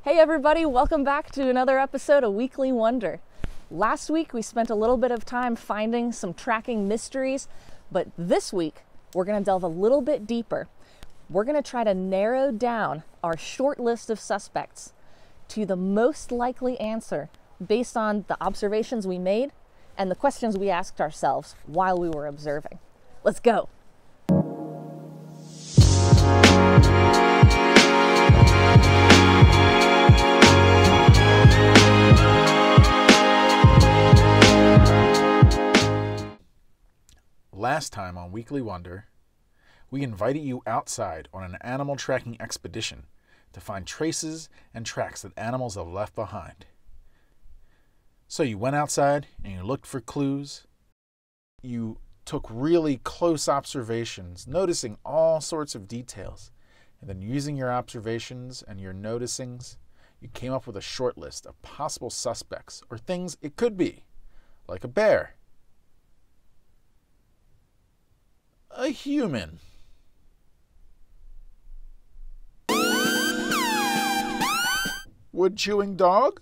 Hey everybody, welcome back to another episode of Weekly Wonder. Last week we spent a little bit of time finding some tracking mysteries, but this week we're going to delve a little bit deeper. We're going to try to narrow down our short list of suspects to the most likely answer based on the observations we made and the questions we asked ourselves while we were observing. Let's go. Last time on Weekly Wonder, we invited you outside on an animal tracking expedition to find traces and tracks that animals have left behind. So you went outside and you looked for clues. You took really close observations, noticing all sorts of details. And then using your observations and your noticings, you came up with a short list of possible suspects or things it could be, like a bear, a human, wood-chewing dog,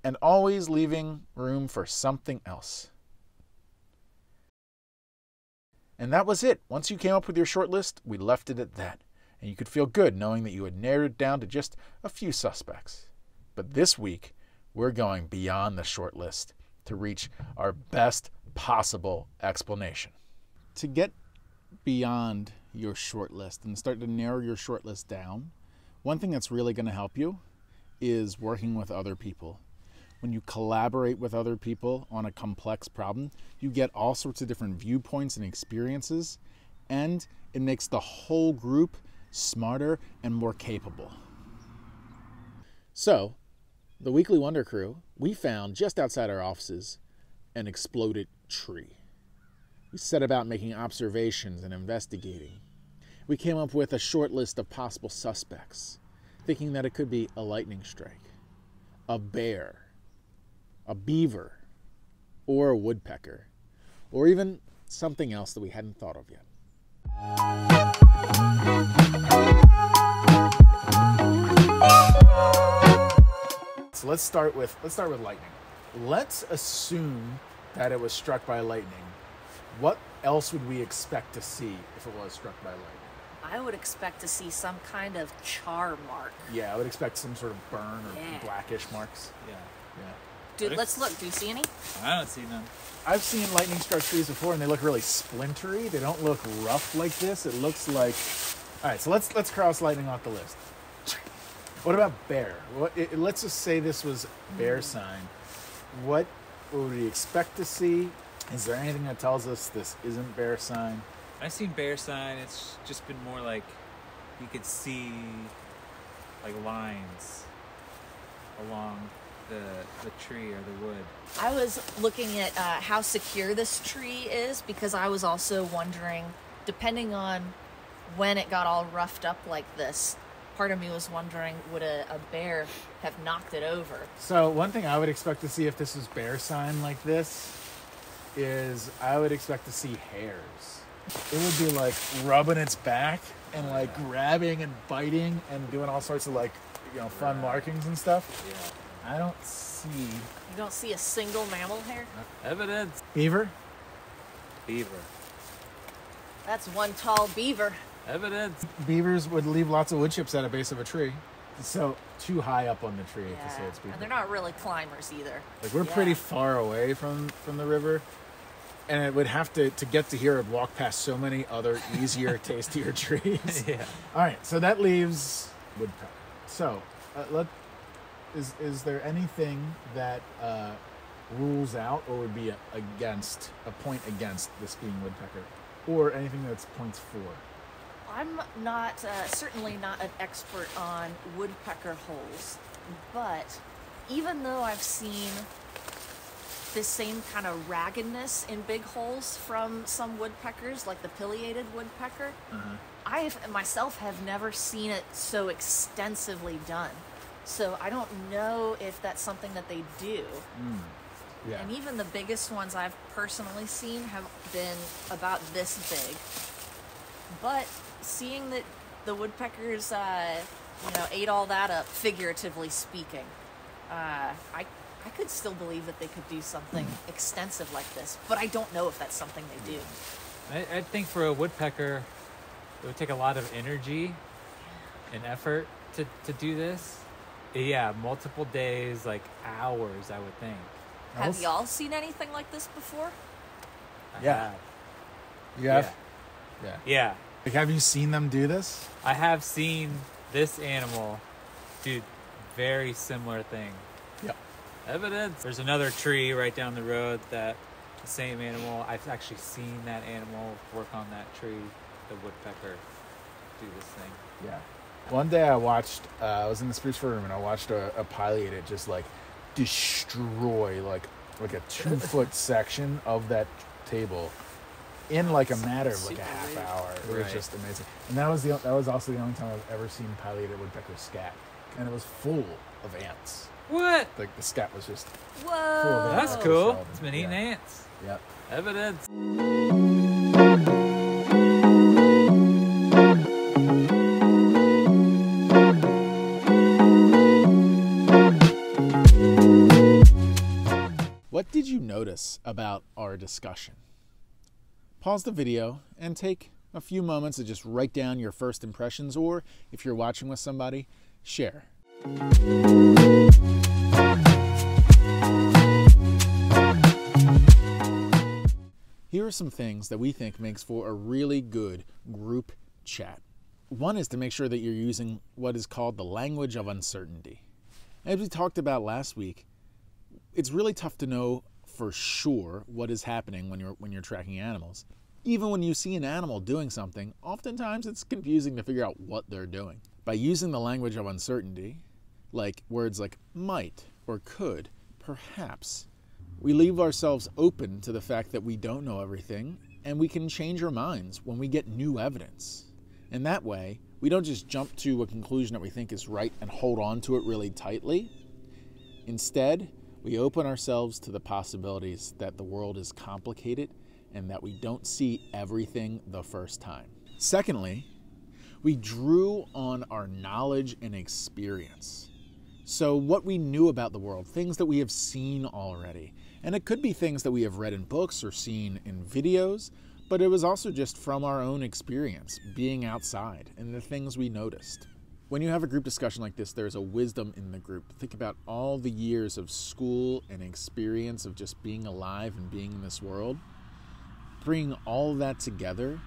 and always leaving room for something else. And that was it. Once you came up with your short list, we left it at that. And you could feel good knowing that you had narrowed it down to just a few suspects. But this week, we're going beyond the short list to reach our best possible explanation. To get beyond your short list and start to narrow your short list down, one thing that's really going to help you is working with other people. When you collaborate with other people on a complex problem, you get all sorts of different viewpoints and experiences, and it makes the whole group smarter and more capable. So, the Weekly Wonder crew, we found just outside our offices an exploded tree. We set about making observations and investigating. We came up with a short list of possible suspects, thinking that it could be a lightning strike, a bear, a beaver, or a woodpecker, or even something else that we hadn't thought of yet. So let's start with lightning. Let's assume that it was struck by lightning. What else would we expect to see if it was struck by lightning? I would expect to see some kind of char mark. Yeah, I would expect some sort of burn or blackish marks. Yeah. Dude, let's look. Do you see any? I don't see none. I've seen lightning struck trees before, and they look really splintery. They don't look rough like this. It looks like... All right, so let's cross lightning off the list. What about bear? Let's just say this was bear sign. What would we expect to see? Is there anything that tells us this isn't bear sign? I've seen bear sign. It's just been more like you could see like lines along the tree or the wood. I was looking at how secure this tree is because I was also wondering, depending on when it got all roughed up like this, part of me was wondering, would a bear have knocked it over? So one thing I would expect to see if this was bear sign like this is I would expect to see hairs. It would be like rubbing its back and like grabbing and biting and doing all sorts of like, fun markings and stuff. Yeah. I don't see... You don't see a single mammal hair? Evidence. Beaver? Beaver. That's one tall beaver. Evidence. Beavers would leave lots of wood chips at a base of a tree. So too high up on the tree to say it's beaver. And they're not really climbers either. Like we're pretty far away from the river, and it would have to get to here, I'd walk past so many other easier, tastier trees. Yeah. All right, so that leaves woodpecker. So is there anything that rules out or would be a point against this being woodpecker, or anything that's points for? I'm not, certainly not an expert on woodpecker holes, but even though I've seen this same kind of raggedness in big holes from some woodpeckers, like the pileated woodpecker, I myself have never seen it so extensively done. So I don't know if that's something that they do. Yeah. And even the biggest ones I've personally seen have been about this big. But seeing that the woodpeckers, ate all that up, figuratively speaking. I could still believe that they could do something extensive like this, but I don't know if that's something they do. I think for a woodpecker, it would take a lot of energy and effort to do this. Yeah, multiple days, like hours, I would think. Have y'all seen anything like this before? Yeah. You have? Yeah. Yeah. Like, have you seen them do this? I have seen this animal do very similar thing. Yeah. Evidence. There's another tree right down the road that the same animal, I've actually seen that animal work on that tree, the woodpecker, do this thing. Yeah. One day I watched, I was in the spruce fir room and I watched a pileated just like destroy like a 2-foot section of that table in like a matter of like a half hour. It was just amazing. And that was also the only time I've ever seen pileated woodpecker scat. And it was full of ants. What? Like the scat was just Whoa! full of ants. That's cool. It's been eating ants. Yep. Evidence. What did you notice about our discussion? Pause the video and take a few moments to just write down your first impressions, or if you're watching with somebody, share. Here are some things that we think makes for a really good group chat. One is to make sure that you're using what is called the language of uncertainty. As we talked about last week, it's really tough to know for sure what is happening when you're tracking animals. Even when you see an animal doing something, oftentimes it's confusing to figure out what they're doing. By using the language of uncertainty, like words like might or could, perhaps, we leave ourselves open to the fact that we don't know everything, and we can change our minds when we get new evidence. And that way, we don't just jump to a conclusion that we think is right and hold on to it really tightly. Instead, we open ourselves to the possibilities that the world is complicated and that we don't see everything the first time. Secondly, we drew on our knowledge and experience. So what we knew about the world, things that we have seen already. And it could be things that we have read in books or seen in videos, but it was also just from our own experience, being outside and the things we noticed. When you have a group discussion like this, there's a wisdom in the group. Think about all the years of school and experience of just being alive and being in this world. Bring all of that together.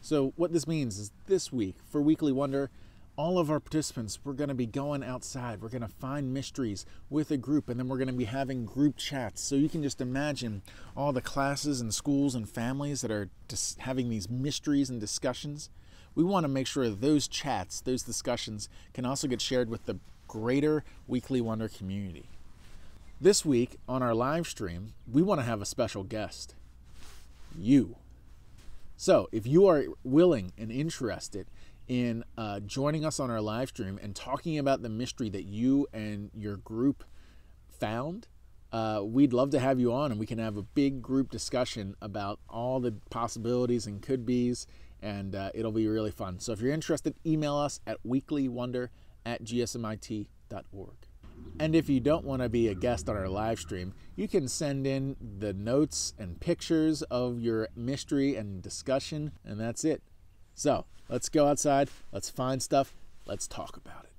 So what this means is this week, for Weekly Wonder, all of our participants, we're going to be going outside. We're going to find mysteries with a group, and then we're going to be having group chats. So you can just imagine all the classes and schools and families that are just having these mysteries and discussions. We want to make sure that those chats, those discussions, can also get shared with the greater Weekly Wonder community. This week on our live stream, we want to have a special guest. You. So if you are willing and interested in joining us on our live stream and talking about the mystery that you and your group found, we'd love to have you on, and we can have a big group discussion about all the possibilities and could-bes, and it'll be really fun. So if you're interested, email us at weeklywonder@gsmit.org. And if you don't want to be a guest on our live stream, you can send in the notes and pictures of your mystery and discussion, and that's it. So let's go outside, let's find stuff, let's talk about it.